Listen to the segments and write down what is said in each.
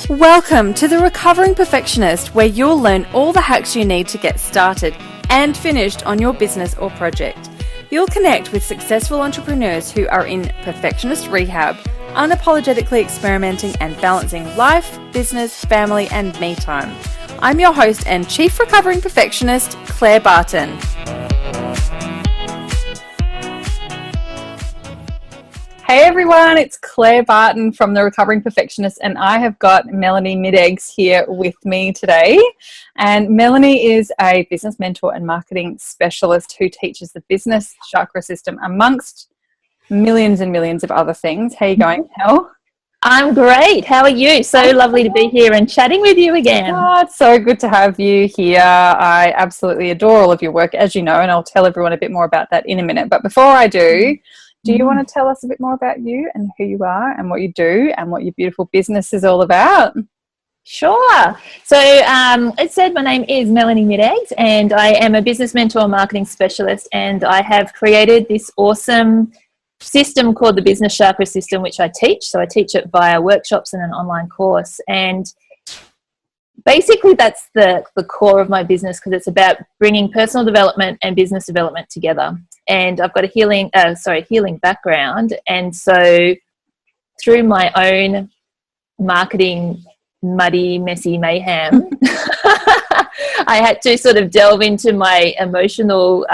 Welcome to The Recovering Perfectionist, where you'll learn all the hacks you need to get started and finished on your business or project. You'll connect with successful entrepreneurs who are in perfectionist rehab, unapologetically experimenting and balancing life, business, family, and me time. I'm your host and Chief Recovering Perfectionist, Claire Barton. Hey everyone, it's Claire Barton from The Recovering Perfectionist, and I have got Melanie Midegs here with me today. And Melanie is a business mentor and marketing specialist who teaches the business chakra system amongst millions and millions of other things. How are you going, Mel? I'm great. How are you? So lovely to be here and chatting with you again. Oh, it's so good to have you here. I absolutely adore all of your work, as you know, and I'll tell everyone a bit more about that in a minute. But before I do you want to tell us a bit more about you and who you are and what you do and what your beautiful business is all about? Sure. So it said my name is Melanie Midegs, and I am a business mentor and marketing specialist, and I have created this awesome system called the Business Chakra System, which I teach. So I teach it via workshops and an online course. And basically that's the core of my business, because it's about bringing personal development and business development together. And I've got a healing background. And so through my own marketing muddy, messy mayhem, I had to sort of delve into my emotional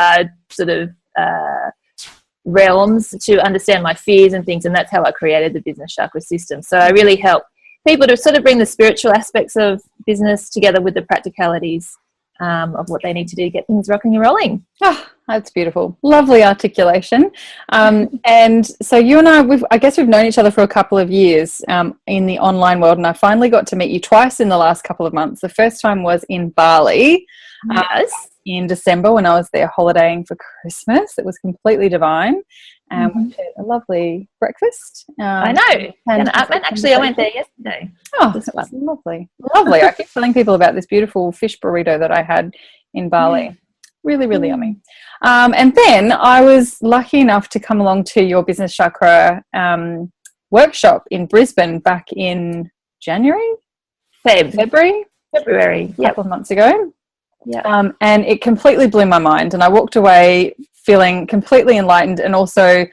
realms to understand my fears and things. And that's how I created the Business Chakra System. So I really help people to sort of bring the spiritual aspects of business together with the practicalities of what they need to do to get things rocking and rolling. Oh, that's beautiful. Lovely articulation. And so you and I guess we've known each other for a couple of years in the online world, and I finally got to meet you twice in the last couple of months. The first time was in Bali. Yes. In December when I was there holidaying for Christmas. It was completely divine. We had a lovely breakfast. I know. And actually, I went there yesterday. Oh, that was lovely. Lovely. I keep telling people about this beautiful fish burrito that I had in Bali. Really, really yummy. And then I was lucky enough to come along to your Business Chakra workshop in Brisbane back in February. A couple of months ago. Yeah. And it completely blew my mind, and I walked away feeling completely enlightened, and also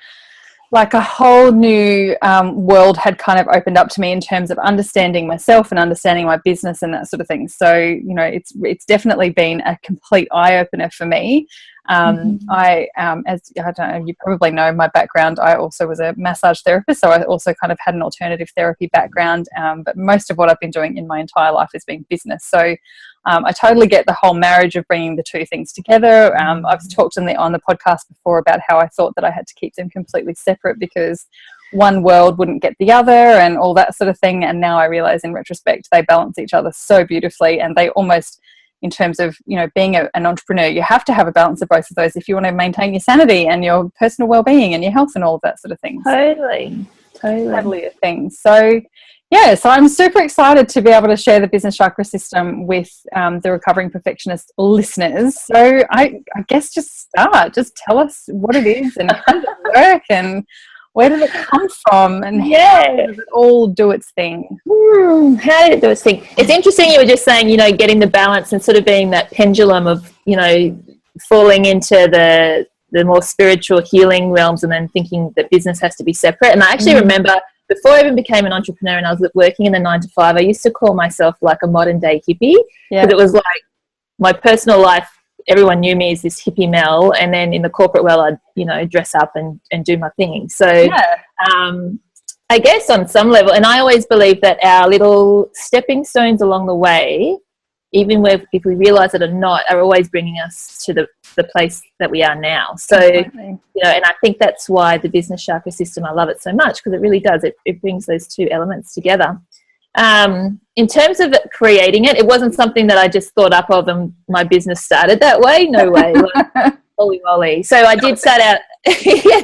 like a whole new world had kind of opened up to me in terms of understanding myself and understanding my business and that sort of thing. So, you know, it's definitely been a complete eye-opener for me. As I don't know, you probably know my background. I also was a massage therapist, so I also kind of had an alternative therapy background, but most of what I've been doing in my entire life has been business. So I totally get the whole marriage of bringing the two things together. I've talked on the podcast before about how I thought that I had to keep them completely separate because one world wouldn't get the other and all that sort of thing. And now I realize in retrospect, they balance each other so beautifully, and they almost, in terms of, you know, being an entrepreneur, you have to have a balance of both of those if you want to maintain your sanity and your personal well-being and your health and all of that sort of thing. Totally a thing. So yeah, so I'm super excited to be able to share the Business Chakra System with the Recovering Perfectionist listeners. So I guess just tell us what it is and how does it work and where did it come from, and how does it all do its thing? How did it do its thing? It's interesting you were just saying, you know, getting the balance and sort of being that pendulum of, you know, falling into the more spiritual healing realms and then thinking that business has to be separate. And I actually remember before I even became an entrepreneur and I was working in the 9 to 5, I used to call myself like a modern day hippie, because it was like my personal life, everyone knew me as this hippie Mel, and then in the corporate world I'd, you know, dress up and do my thing. So I guess on some level, and I always believe that our little stepping stones along the way, even if we realize it or not, are always bringing us to the place that we are now. So, you know, and I think that's why the Business Chakra System, I love it so much, because it really does. It brings those two elements together. In terms of creating it, it wasn't something that I just thought up of and my business started that way. No way. Like, holy moly. So I did start out,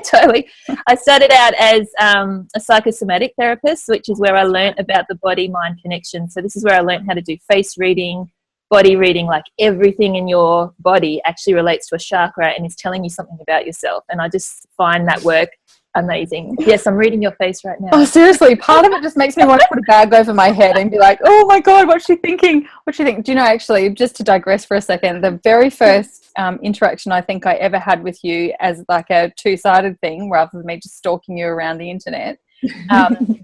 totally. I started out as a psychosomatic therapist, which is where I learned about the body-mind connection. So this is where I learned how to do face reading, body reading, like everything in your body actually relates to a chakra and is telling you something about yourself. And I just find that work amazing. Yes, I'm reading your face right now. Oh, seriously, part of it just makes me want to put a bag over my head and be like, oh my God, what's she thinking? What's she think? Do you know, actually, just to digress for a second, the very first interaction I think I ever had with you as like a two-sided thing, rather than me just stalking you around the internet,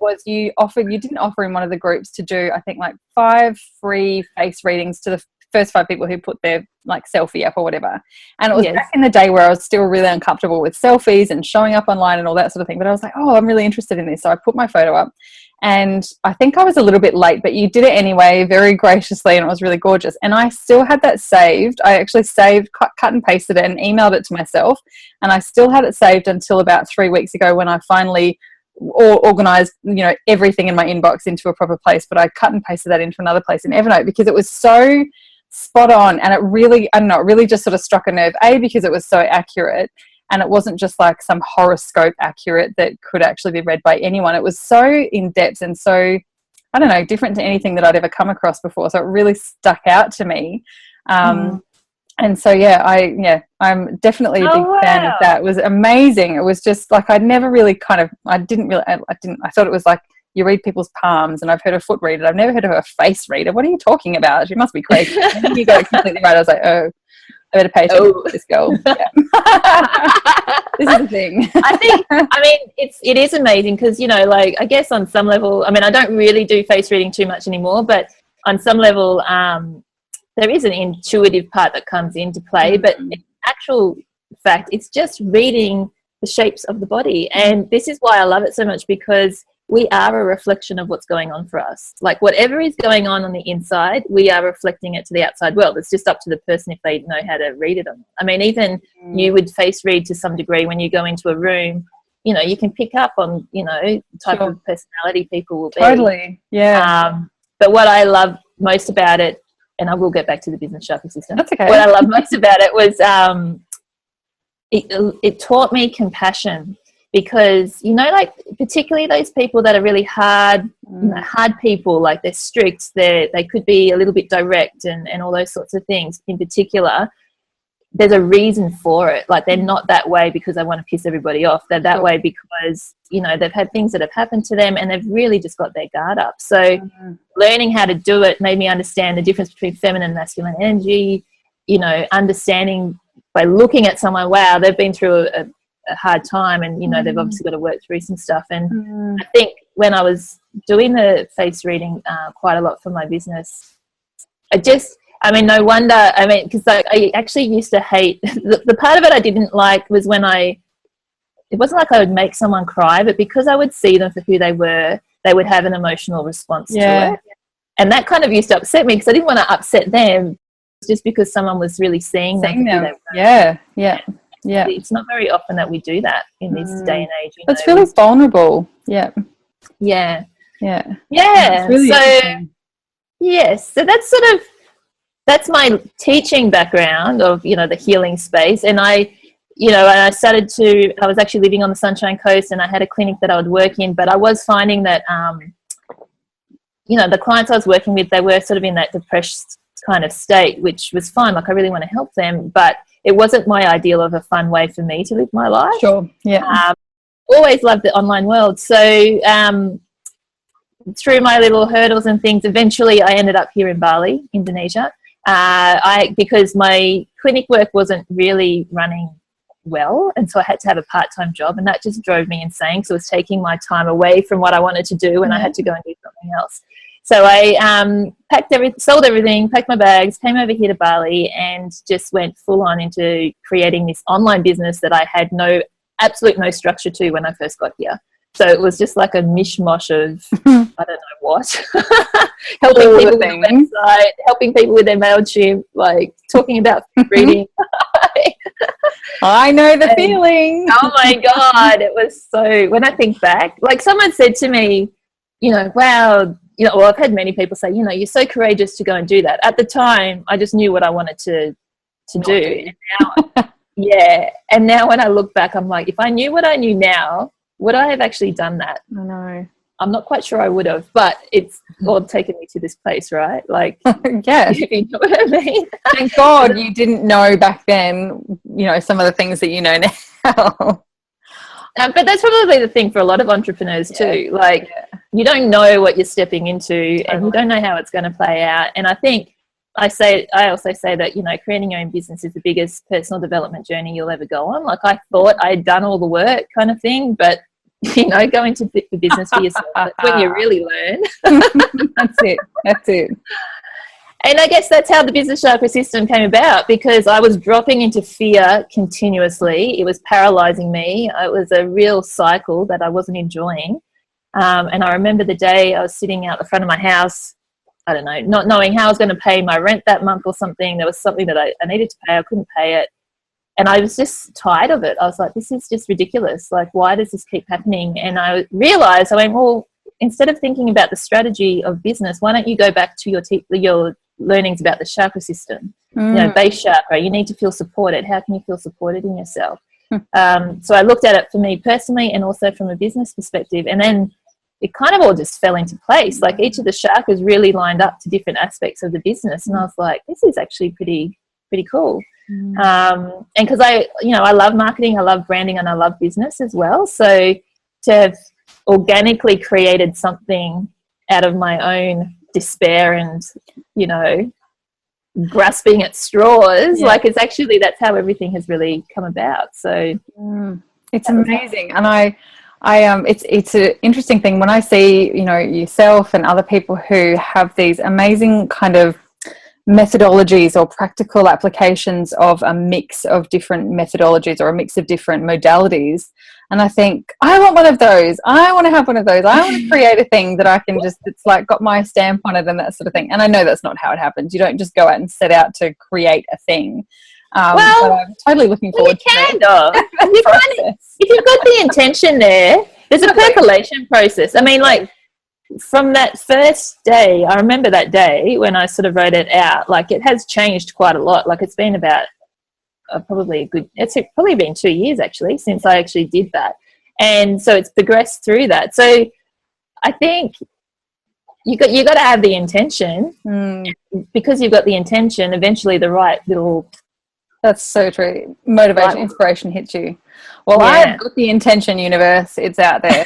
was you didn't offer in one of the groups to do, I think, like 5 free face readings to the first 5 people who put their like selfie up or whatever. And it was back in the day where I was still really uncomfortable with selfies and showing up online and all that sort of thing, but I was like, oh, I'm really interested in this. So I put my photo up, and I think I was a little bit late, but you did it anyway, very graciously, and it was really gorgeous. And I still had that saved. I actually saved, cut and pasted it and emailed it to myself, and I still had it saved until about 3 weeks ago, when I finally organized, you know, everything in my inbox into a proper place. But I cut and pasted that into another place in Evernote because it was so spot on, and it really, I don't know, it really just sort of struck a nerve, because it was so accurate, and it wasn't just like some horoscope accurate that could actually be read by anyone. It was so in depth and so, I don't know, different to anything that I'd ever come across before. So it really stuck out to me. And so I'm definitely a big fan of that. It was amazing. It was just like, I thought it was like, you read people's palms, and I've heard a foot reader. I've never heard of a face reader. What are you talking about? She must be crazy. And then you got it completely right. I was like, oh, I better pay attention to this girl. Yeah. This is the thing. It is amazing because, you know, like, I guess on some level, I mean, I don't really do face reading too much anymore, but on some level, there is an intuitive part that comes into play, but in actual fact, it's just reading the shapes of the body. And this is why I love it so much, because we are a reflection of what's going on for us. Like, whatever is going on the inside, we are reflecting it to the outside world. It's just up to the person if they know how to read it or not. I mean, even you would face read to some degree when you go into a room. You know, you can pick up on, you know, the type of personality people will be. Totally, yeah. But what I love most about it, and I will get back to the business chakra system. That's okay. What I love most about it was it taught me compassion. Because, you know, like, particularly those people that are really hard, you know, hard people, like they're strict, they could be a little bit direct and all those sorts of things. In particular, there's a reason for it. Like, they're not that way because they want to piss everybody off. They're that way because, you know, they've had things that have happened to them and they've really just got their guard up. So learning how to do it made me understand the difference between feminine and masculine energy, you know, understanding by looking at someone, wow, they've been through a hard time, and, you know, they've obviously got to work through some stuff. And I think when I was doing the face reading quite a lot for my business, no wonder, because I actually used to hate, the part of it I didn't like was when it wasn't like I would make someone cry, but because I would see them for who they were, they would have an emotional response to it. And that kind of used to upset me because I didn't want to upset them just because someone was really seeing them. Who they were. Yeah. It's not very often that we do that in this day and age. It's really vulnerable. Yeah. It's really so that's my teaching background of, you know, the healing space. And I was actually living on the Sunshine Coast, and I had a clinic that I would work in, but I was finding that, you know, the clients I was working with, they were sort of in that depressed kind of state, which was fine. Like, I really want to help them, but it wasn't my ideal of a fun way for me to live my life. Sure, yeah. Always loved the online world. So through my little hurdles and things, eventually I ended up here in Bali, Indonesia, because my clinic work wasn't really running well, and so I had to have a part-time job, and that just drove me insane. So it was taking my time away from what I wanted to do, and I had to go and do something else. So I sold everything, packed my bags, came over here to Bali, and just went full on into creating this online business that I had absolute no structure to when I first got here. So it was just like a mishmash of I don't know what, helping people with their website, helping people with their MailChimp, like talking about reading. I know the feeling. Oh my God, it was so. When I think back, like, someone said to me, you know, wow. You know, well, I've had many people say, you know, you're so courageous to go and do that. At the time, I just knew what I wanted to do. And now, and now when I look back, I'm like, if I knew what I knew now, would I have actually done that? I know. I'm not quite sure I would have, but it's all taken me to this place, right? Like, yeah. If you know what I mean. Thank God you didn't know back then, you know, some of the things that you know now. But that's probably the thing for a lot of entrepreneurs too. Like, you don't know what you're stepping into, and you don't know how it's going to play out. And I think I also say that, you know, creating your own business is the biggest personal development journey you'll ever go on. Like, I thought I'd done all the work kind of thing, but, you know, going to the business for yourself, that's when you really learn. That's it. And I guess that's how the business chakra system came about, because I was dropping into fear continuously. It was paralyzing me. It was a real cycle that I wasn't enjoying. And I remember the day I was sitting out the front of my house, I don't know, not knowing how I was going to pay my rent that month or something. There was something that I needed to pay. I couldn't pay it. And I was just tired of it. I was like, this is just ridiculous. Like, why does this keep happening? And I realized, I went, well, instead of thinking about the strategy of business, why don't you go back to your learnings about the chakra system? You know, base chakra, you need to feel supported. How can you feel supported in yourself? So I looked at it for me personally and also from a business perspective. And then it kind of all just fell into place. Like, each of the chakras really lined up to different aspects of the business. And I was like, this is actually pretty cool. And because I love marketing, I love branding, and I love business as well. So to have organically created something out of my own despair and, you know, grasping at straws, like, it's actually, that's how everything has really come about. So it's amazing. And it's an interesting thing when I see, you know, yourself and other people who have these amazing kind of methodologies or practical applications of a mix of different methodologies or a mix of different modalities. And I think, I want one of those. I want to have one of those. I want to create a thing that I can just, it's like got my stamp on it and that sort of thing. And I know that's not how it happens. You don't just go out and set out to create a thing. But I'm totally looking forward to it. If you've got the intention there, there's a percolation process. I mean, like, from that first day, I remember that day when I sort of wrote it out, like, it has changed quite a lot. Like, it's been about it's probably been 2 years actually since I actually did that. And so it's progressed through that. So I think you got to have the intention. Because you've got the intention, eventually the right little... That's so true. Motivation, inspiration hits you. Well, I've got the intention, universe. It's out there.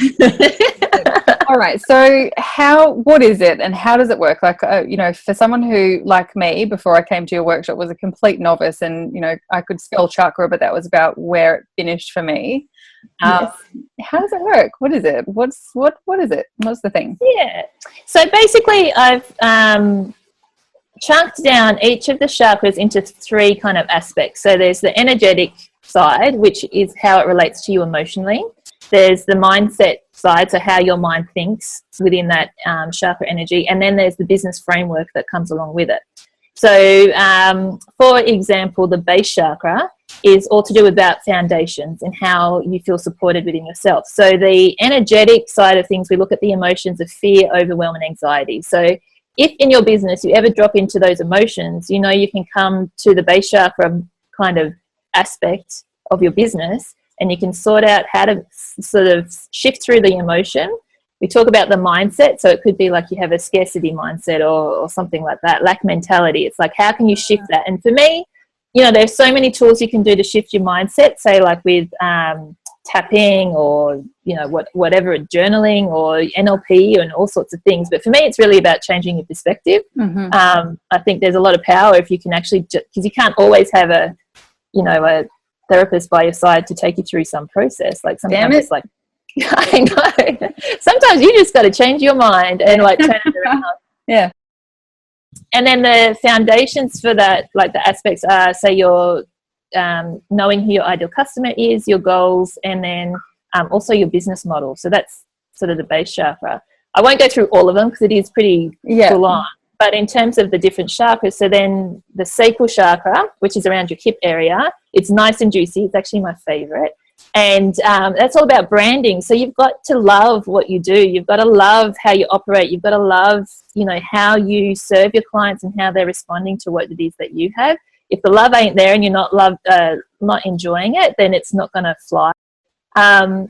All right. So what is it and how does it work? Like, you know, for someone who, like me, before I came to your workshop, was a complete novice and, you know, I could spell chakra, but that was about where it finished for me. How does it work? What is it? What is it? What's the thing? Yeah. So basically I've chunked down each of the chakras into 3 kind of aspects. So there's the energetic side, which is how it relates to you emotionally. There's the mindset side, so how your mind thinks within that chakra energy. And then there's the business framework that comes along with it. So, for example, the base chakra is all to do about foundations and how you feel supported within yourself. So the energetic side of things, we look at the emotions of fear, overwhelm, and anxiety. So if in your business you ever drop into those emotions, you know, you can come to the base chakra kind of aspect of your business and you can sort out how to sort of shift through the emotion. We talk about the mindset. So it could be like you have a scarcity mindset or something like that, lack mentality. It's like, how can you shift that? And for me, you know, there's so many tools you can do to shift your mindset, say like with tapping or, you know, whatever, journaling or NLP and all sorts of things. But for me, it's really about changing your perspective. I think there's a lot of power if you can actually, because you can't always have a therapist by your side to take you through some process. Like sometimes it's like, I know. Sometimes you just got to change your mind and like turn it around. Yeah. And then the foundations for that, like the aspects are, say you're knowing who your ideal customer is, your goals, and then also your business model. So that's sort of the base chakra. I won't go through all of them because it is pretty full on. But in terms of the different chakras, so then the sacral chakra, which is around your hip area, it's nice and juicy. It's actually my favorite. And that's all about branding. So you've got to love what you do. You've got to love how you operate. You've got to love, you know, how you serve your clients and how they're responding to what it is that you have. If the love ain't there and you're not enjoying it, then it's not going to fly.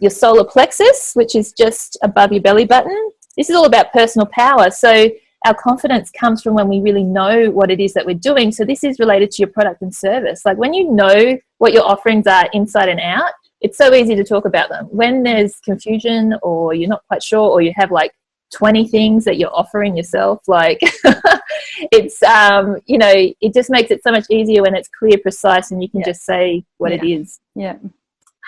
Your solar plexus, which is just above your belly button. This is all about personal power. So our confidence comes from when we really know what it is that we're doing. So this is related to your product and service. Like when you know what your offerings are inside and out, it's so easy to talk about them. When there's confusion, or you're not quite sure, or you have like 20 things that you're offering yourself, like it's you know, it just makes it so much easier when it's clear, precise, and you can just say what it is.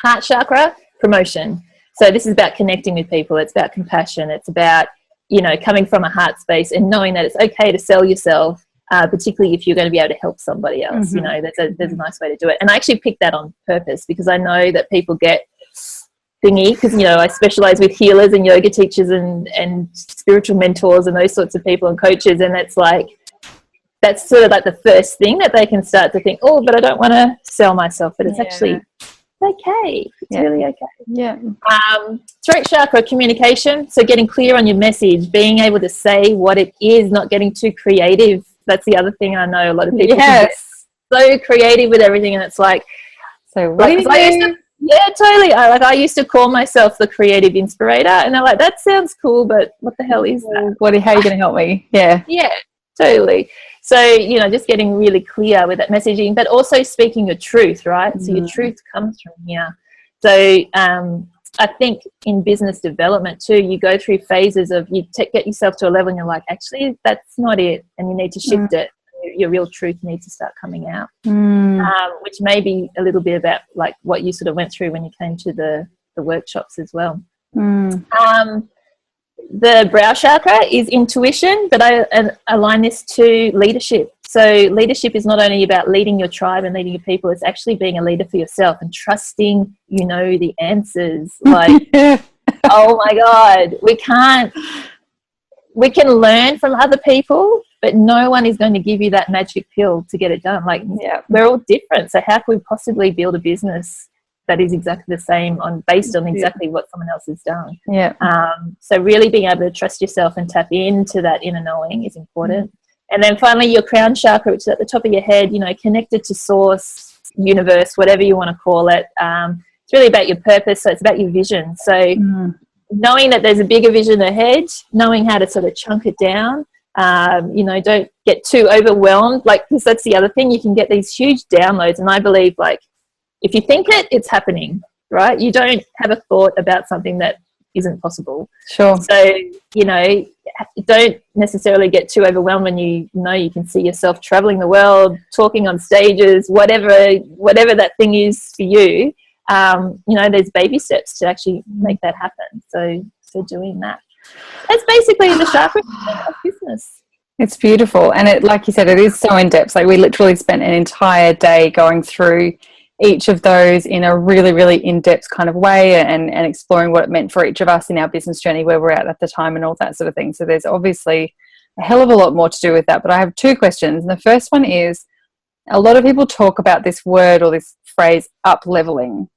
Heart chakra, promotion. So this is about connecting with people. It's about compassion. It's about, you know, coming from a heart space and knowing that it's okay to sell yourself, particularly if you're going to be able to help somebody else. You know, there's a nice way to do it. And I actually picked that on purpose because I know that people get thingy, because, you know, I specialize with healers and yoga teachers and spiritual mentors and those sorts of people and coaches, and it's like, that's sort of like the first thing that they can start to think, oh, but I don't want to sell myself. But it's actually okay. It's really okay. Throat chakra, communication. So getting clear on your message, being able to say what it is, not getting too creative. That's the other thing I know a lot of people can get so creative with everything, and it's like, so what do you do? Yeah, totally. I used to call myself the creative inspirator, and they're like, that sounds cool, but what the hell is that? How are you going to help me? Yeah, totally. So, you know, just getting really clear with that messaging, but also speaking your truth, right? So your truth comes from here. So I think in business development too, you go through phases of get yourself to a level and you're like, actually, that's not it, and you need to shift it. Your real truth needs to start coming out, which may be a little bit about like what you sort of went through when you came to the workshops as well. The brow chakra is intuition, but I align this to leadership. So leadership is not only about leading your tribe and leading your people, it's actually being a leader for yourself and trusting you know the answers. Like, oh my God, we can learn from other people, but no one is going to give you that magic pill to get it done. Like, we're all different. So how can we possibly build a business that is exactly the same based on exactly what someone else has done? So really being able to trust yourself and tap into that inner knowing is important. And then finally, your crown chakra, which is at the top of your head, you know, connected to source, universe, whatever you want to call it. It's really about your purpose. So it's about your vision. So knowing that there's a bigger vision ahead, knowing how to sort of chunk it down. You know, don't get too overwhelmed, like, because that's the other thing. You can get these huge downloads, and I believe, like, if you think it's happening, right? You don't have a thought about something that isn't possible. So, you know, don't necessarily get too overwhelmed when you know you can see yourself traveling the world, talking on stages, whatever that thing is for you. You know, there's baby steps to actually make that happen. So doing that. That's basically the chakra of business. It's beautiful. And it, like you said, it is so in depth. Like, we literally spent an entire day going through each of those in a really, really in-depth kind of way, and exploring what it meant for each of us in our business journey, where we're at the time, and all that sort of thing. So there's obviously a hell of a lot more to do with that. But I have two questions. And the first one is, a lot of people talk about this word or this phrase, up-leveling.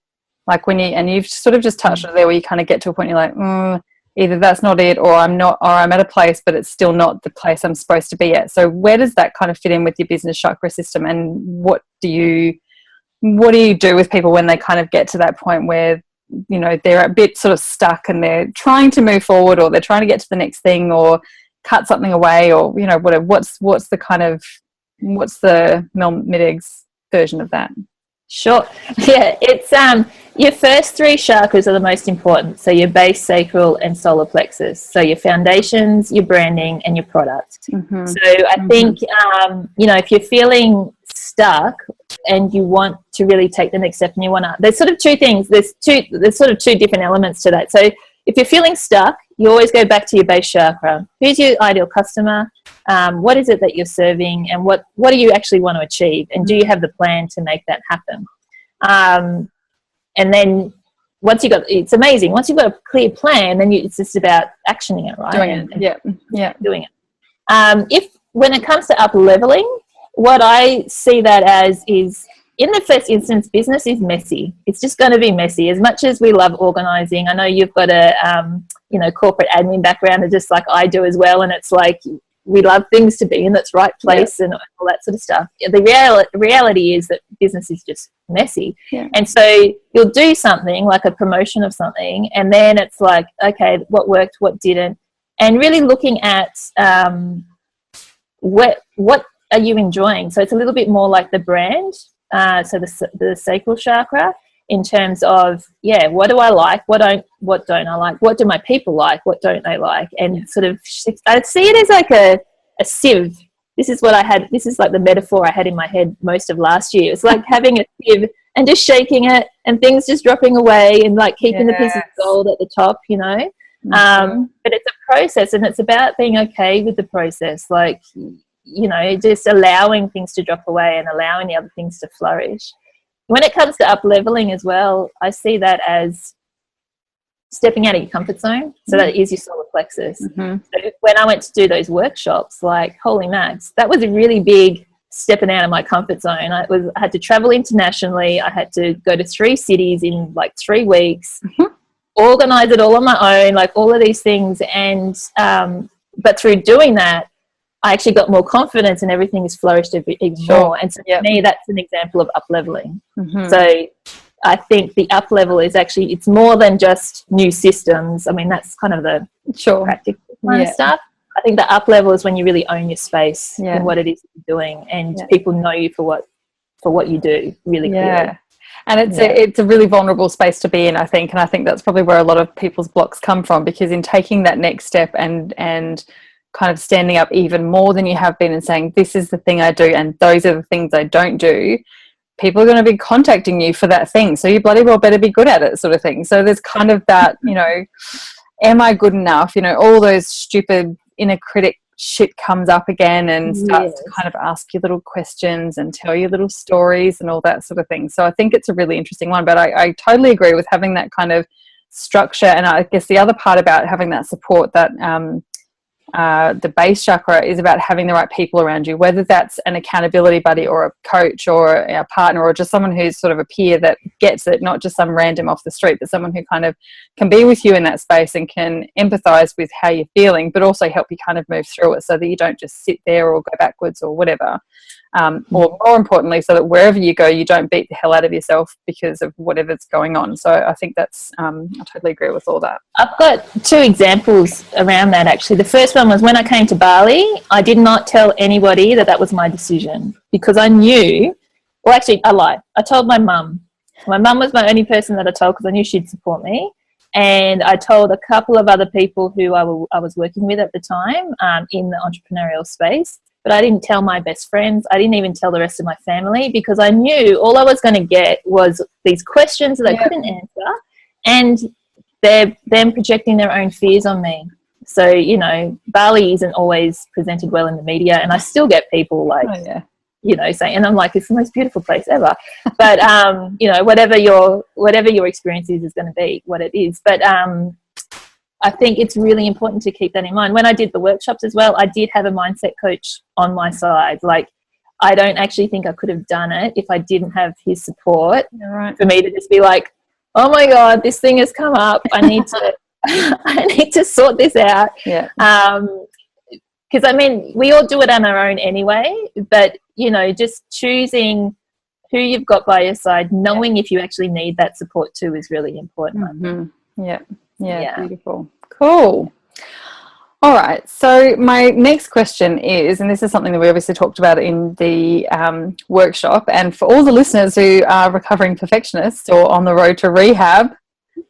Like, you've sort of just touched on it there, where you kind of get to a point you're like, either that's not it, or I'm at a place, but it's still not the place I'm supposed to be at. So where does that kind of fit in with your business chakra system, and what do you do with people when they kind of get to that point where, you know, they're a bit sort of stuck and they're trying to move forward, or they're trying to get to the next thing, or cut something away, or, you know, whatever. What's the Midegs version of that? Sure. Yeah, it's your first three chakras are the most important. So your base, sacral, and solar plexus. So your foundations, your branding, and your product. So I think you know, if you're feeling stuck and you want to really take the next step, and you want to, there's sort of two things. There's sort of two different elements to that. So if you're feeling stuck, you always go back to your base chakra. Who's your ideal customer? What is it that you're serving, and what do you actually want to achieve, and do you have the plan to make that happen? And then once it's amazing. Once you've got a clear plan, then it's just about actioning it, right? Doing it. When it comes to up leveling, what I see that as is, in the first instance, business is messy. It's just going to be messy. As much as we love organizing, I know you've got a you know, corporate admin background, just like I do as well, and it's like, we love things to be in its right place and all that sort of stuff. The reality is that business is just messy. And so you'll do something like a promotion of something, and then it's like, okay, what worked, what didn't, and really looking at what are you enjoying. So it's a little bit more like the brand, so the sacral chakra, in terms of, what do I like? What don't I like? What do my people like? What don't they like? And sort of, I see it as like a sieve. This is what I had. This is like the metaphor I had in my head most of last year. It's like having a sieve and just shaking it and things just dropping away and like keeping the pieces of gold at the top, you know. But it's a process, and it's about being okay with the process. Like, you know, just allowing things to drop away and allowing the other things to flourish. When it comes to up leveling as well, I see that as stepping out of your comfort zone. So that is your solar plexus. So when I went to do those workshops, like, holy max, that was a really big stepping out of my comfort zone. I had to travel internationally. I had to go to 3 cities in like 3 weeks, organize it all on my own, like all of these things. And but through doing that, I actually got more confidence and everything has flourished even more. And so for me, that's an example of up leveling. So I think the up level is actually, it's more than just new systems. I mean, that's kind of the practical kind of stuff. I think the up level is when you really own your space and what it is you're doing, and people know you for what you do really clearly. And it's a really vulnerable space to be in, I think. And I think that's probably where a lot of people's blocks come from, because in taking that next step and kind of standing up even more than you have been and saying, this is the thing I do and those are the things I don't do, people are going to be contacting you for that thing. So you bloody well better be good at it, sort of thing. So there's kind of that, you know, am I good enough? You know, all those stupid inner critic shit comes up again and starts to kind of ask you little questions and tell you little stories and all that sort of thing. So I think it's a really interesting one, but I totally agree with having that kind of structure. And I guess the other part about having that support, that the base chakra, is about having the right people around you, whether that's an accountability buddy or a coach or a partner or just someone who's sort of a peer that gets it, not just some random off the street, but someone who kind of can be with you in that space and can empathize with how you're feeling, but also help you kind of move through it so that you don't just sit there or go backwards or whatever. Or more importantly, so that wherever you go, you don't beat the hell out of yourself because of whatever's going on. So I think that's, I totally agree with all that. I've got 2 examples around that, actually. The first one was when I came to Bali, I did not tell anybody that was my decision, because I knew, well, actually, I lied. I told my mum. My mum was my only person that I told, because I knew she'd support me. And I told a couple of other people who I was working with at the time in the entrepreneurial space. But I didn't tell my best friends. I didn't even tell the rest of my family, because I knew all I was going to get was these questions that I couldn't answer, and them projecting their own fears on me. So, you know, Bali isn't always presented well in the media, and I still get people like, you know, saying, and I'm like, it's the most beautiful place ever. But, you know, whatever your experience is going to be what it is. But I think it's really important to keep that in mind. When I did the workshops as well, I did have a mindset coach on my side. Like, I don't actually think I could have done it if I didn't have his support for me to just be like, oh my God, this thing has come up. I need to, I need to sort this out. Because I mean, we all do it on our own anyway, but you know, just choosing who you've got by your side, knowing if you actually need that support too, is really important. Yeah, beautiful. Cool. All right. So my next question is, and this is something that we obviously talked about in the workshop, and for all the listeners who are recovering perfectionists or on the road to rehab,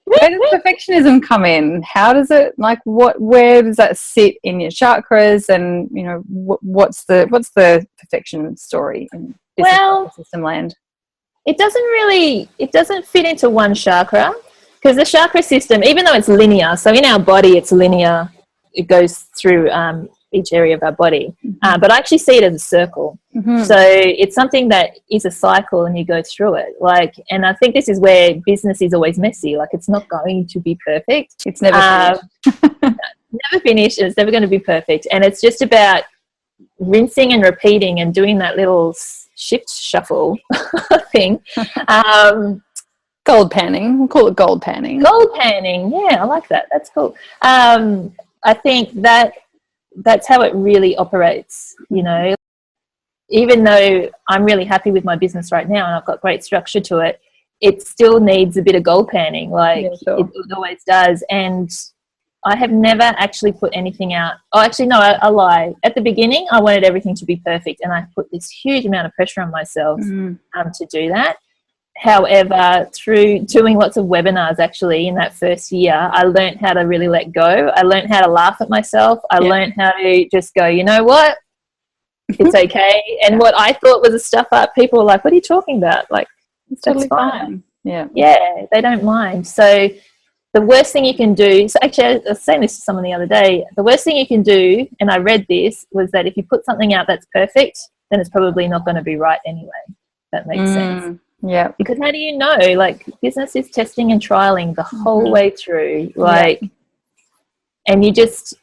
where does perfectionism come in? How does it, like, where does that sit in your chakras? And, you know, what's the perfection story in business system land? It doesn't fit into one chakra. Because the chakra system, even though it's linear, so in our body it's linear, it goes through each area of our body. But I actually see it as a circle. So it's something that is a cycle and you go through it. Like, and I think this is where business is always messy. Like, it's not going to be perfect. It's never finished. Never finished, and it's never going to be perfect. And it's just about rinsing and repeating and doing that little shift shuffle thing. Gold panning. We'll call it gold panning. Gold panning. Yeah, I like that. That's cool. I think that's how it really operates, you know. Even though I'm really happy with my business right now and I've got great structure to it, it still needs a bit of gold panning, like it always does. And I have never actually put anything out. Oh, actually, no, I lie. At the beginning, I wanted everything to be perfect, and I put this huge amount of pressure on myself to do that. However, through doing lots of webinars actually in that first year, I learned how to really let go. I learned how to laugh at myself. I learned how to just go, you know what? It's okay. And what I thought was a stuff up, people were like, what are you talking about? Like, It's totally fine. Yeah. Yeah, they don't mind. So the worst thing you can do, so actually I was saying this to someone the other day, the worst thing you can do, and I read this, was that if you put something out that's perfect, then it's probably not going to be right anyway. That makes sense. Yeah. Because how do you know? Like, business is testing and trialing the whole way through. Like, and you just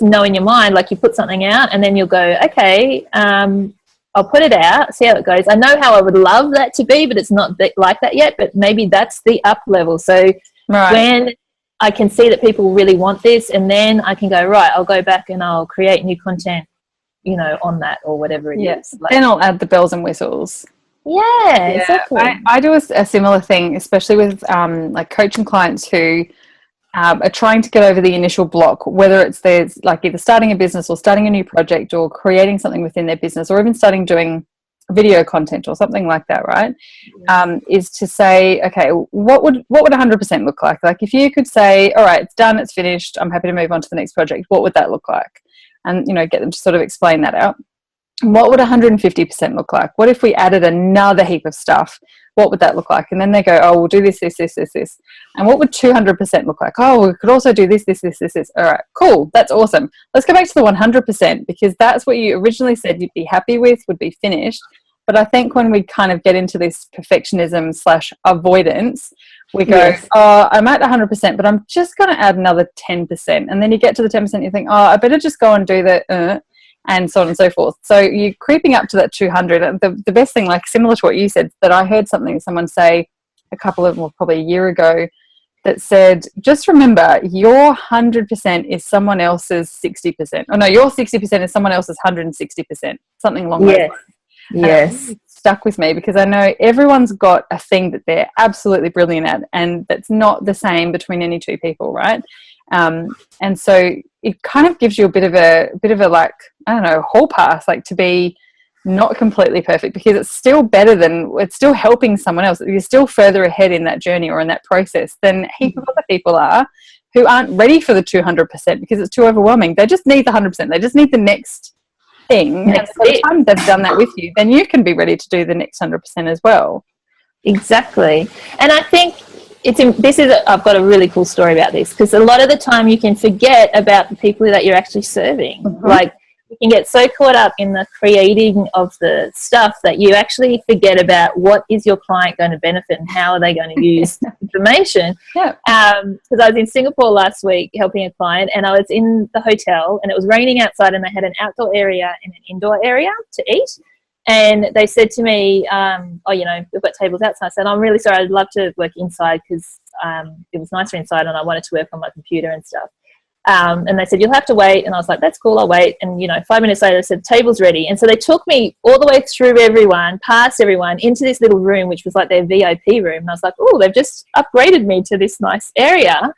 know in your mind, like, you put something out and then you'll go, okay, I'll put it out, see how it goes. I know how I would love that to be, but it's not like that yet. But maybe that's the up level. So when I can see that people really want this, and then I can go, right, I'll go back and I'll create new content, you know, on that or whatever it is. Like, then I'll add the bells and whistles. Yeah, exactly. I do a similar thing, especially with like coaching clients who are trying to get over the initial block, whether it's there's like either starting a business or starting a new project or creating something within their business or even starting doing video content or something like that, right? Is to say, okay, what would 100% look like? Like, if you could say, all right, it's done, it's finished, I'm happy to move on to the next project, what would that look like? And, you know, get them to sort of explain that out. What would 150% look like? What if we added another heap of stuff? What would that look like? And then they go, oh, we'll do this. And what would 200% look like? Oh, we could also do this. All right, cool. That's awesome. Let's go back to the 100%, because that's what you originally said you'd be happy with, would be finished. But I think when we kind of get into this perfectionism / avoidance, we go, oh, I'm at 100%, but I'm just going to add another 10%. And then you get to the 10%, you think, oh, I better just go and do the and so on and so forth. So you're creeping up to that 200. And the best thing, like similar to what you said, that I heard someone say probably a year ago, that said, just remember, your 100% is someone else's 60%. Oh no, your 60% is someone else's 160%. Something along those lines. Yes. It stuck with me, because I know everyone's got a thing that they're absolutely brilliant at, and that's not the same between any two people, right? And so it kind of gives you a bit of a like, I don't know, hall pass, like, to be not completely perfect, because it's still it's still helping someone else. You're still further ahead in that journey or in that process than a heap of other people are, who aren't ready for the 200% because it's too overwhelming. They just need the 100%. They just need the next thing. And by the time they've done that with you, then you can be ready to do the next 100% as well. Exactly. And I think I've got a really cool story about this, because a lot of the time you can forget about the people that you're actually serving. Like, you can get so caught up in the creating of the stuff that you actually forget about what is your client going to benefit and how are they going to use information. Because I was in Singapore last week helping a client, and I was in the hotel and it was raining outside, and they had an outdoor area and an indoor area to eat. And they said to me, oh, you know, we've got tables outside. I said, I'm really sorry, I'd love to work inside, because it was nicer inside and I wanted to work on my computer and stuff. And they said, you'll have to wait. And I was like, that's cool, I'll wait. And, you know, 5 minutes later, they said, table's ready. And so they took me all the way through everyone, past everyone, into this little room, which was like their VIP room. And I was like, oh, they've just upgraded me to this nice area.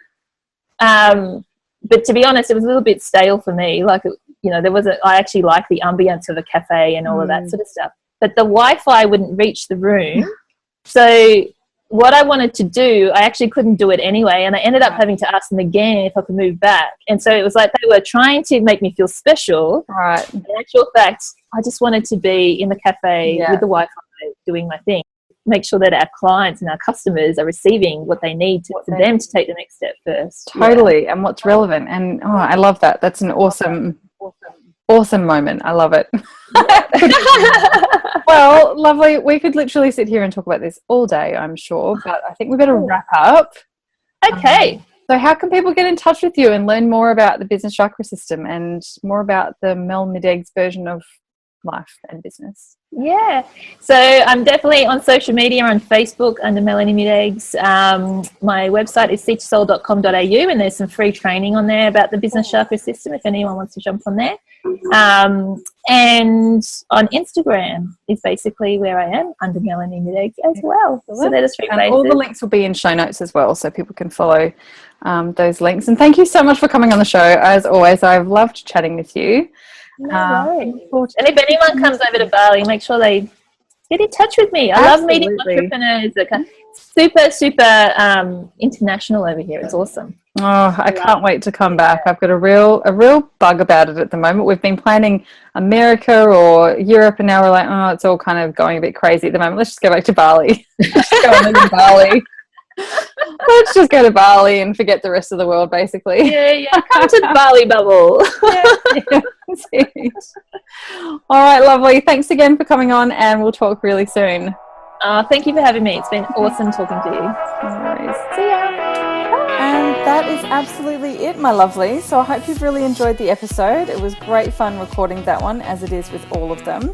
But to be honest, it was a little bit stale for me. Like, you know, I actually like the ambience of a cafe and all of that sort of stuff. But the Wi-Fi wouldn't reach the room. So what I wanted to do, I actually couldn't do it anyway. And I ended up having to ask them again if I could move back. And so it was like they were trying to make me feel special. Right. In actual fact, I just wanted to be in the cafe with the Wi-Fi doing my thing. Make sure that our clients and our customers are receiving what they need for them to take the next step first. Totally. And what's relevant. And I love that. That's an awesome moment. I love it. Well, lovely. We could literally sit here and talk about this all day, I'm sure, but I think we better wrap up. Okay. So how can people get in touch with you and learn more about the business chakra system and more about the Mel Midegs version of life and business? Yeah, so I'm definitely on social media, on Facebook under Melanie Midegs. My website is seedyoursoul.com.au, and there's some free training on there about the business chakra system if anyone wants to jump on there. And on Instagram is basically where I am, under Melanie Midegs as well. So they're the three places. All the links will be in show notes as well, so people can follow those links. And thank you so much for coming on the show. As always, I've loved chatting with you. No worries. And if anyone comes over to Bali, make sure they get in touch with me. I love meeting entrepreneurs. Super international over here. It's awesome. Oh, I can't wait to come back. I've got a real bug about it at the moment. We've been planning America or Europe, and now we're like, oh, it's all kind of going a bit crazy at the moment. Let's just go back to Bali. Let's just go and live in Bali. Let's just go to Bali and forget the rest of the world, basically. Yeah. Come to the Bali bubble. All right, lovely. Thanks again for coming on, and we'll talk really soon. Thank you for having me. It's been awesome talking to you. No worries. See ya. And that is absolutely it, my lovely. So I hope you've really enjoyed the episode. It was great fun recording that one, as it is with all of them.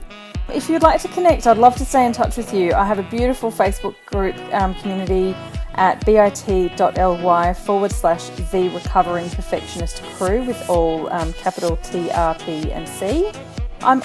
If you'd like to connect, I'd love to stay in touch with you. I have a beautiful Facebook group community at bit.ly/The Recovering Perfectionist Crew with all capital T, R, P and C. I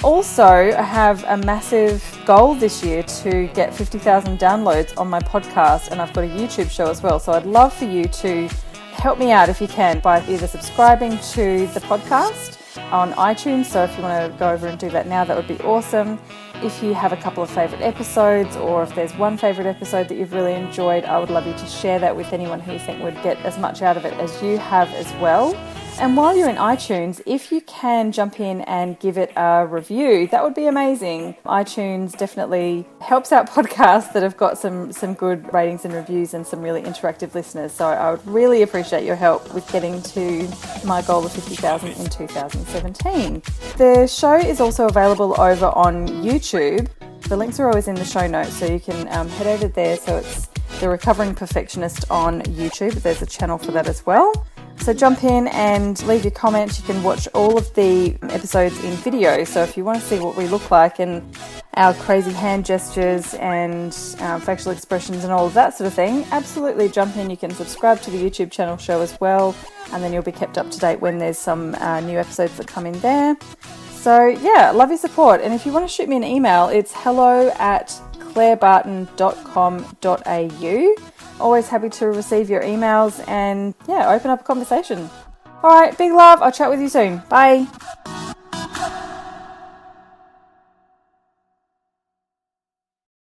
have a massive goal this year to get 50,000 downloads on my podcast, and I've got a YouTube show as well. So I'd love for you to help me out if you can by either subscribing to the podcast on iTunes. So if you want to go over and do that now, that would be awesome. If you have a couple of favourite episodes, or if there's one favourite episode that you've really enjoyed, I would love you to share that with anyone who you think would get as much out of it as you have as well. And while you're in iTunes, if you can jump in and give it a review, that would be amazing. iTunes definitely helps out podcasts that have got some good ratings and reviews and some really interactive listeners. So I would really appreciate your help with getting to my goal of 50,000 in 2017. The show is also available over on YouTube. The links are always in the show notes, so you can head over there. So it's The Recovering Perfectionist on YouTube. There's a channel for that as well. So jump in and leave your comments. You can watch all of the episodes in video. So if you want to see what we look like and our crazy hand gestures and facial expressions and all of that sort of thing, absolutely jump in. You can subscribe to the YouTube channel show as well, and then you'll be kept up to date when there's some new episodes that come in there. So yeah, love your support. And if you want to shoot me an email, it's hello@clairebarton.com.au. Always happy to receive your emails and open up a conversation. All right, big love. I'll chat with you soon. Bye.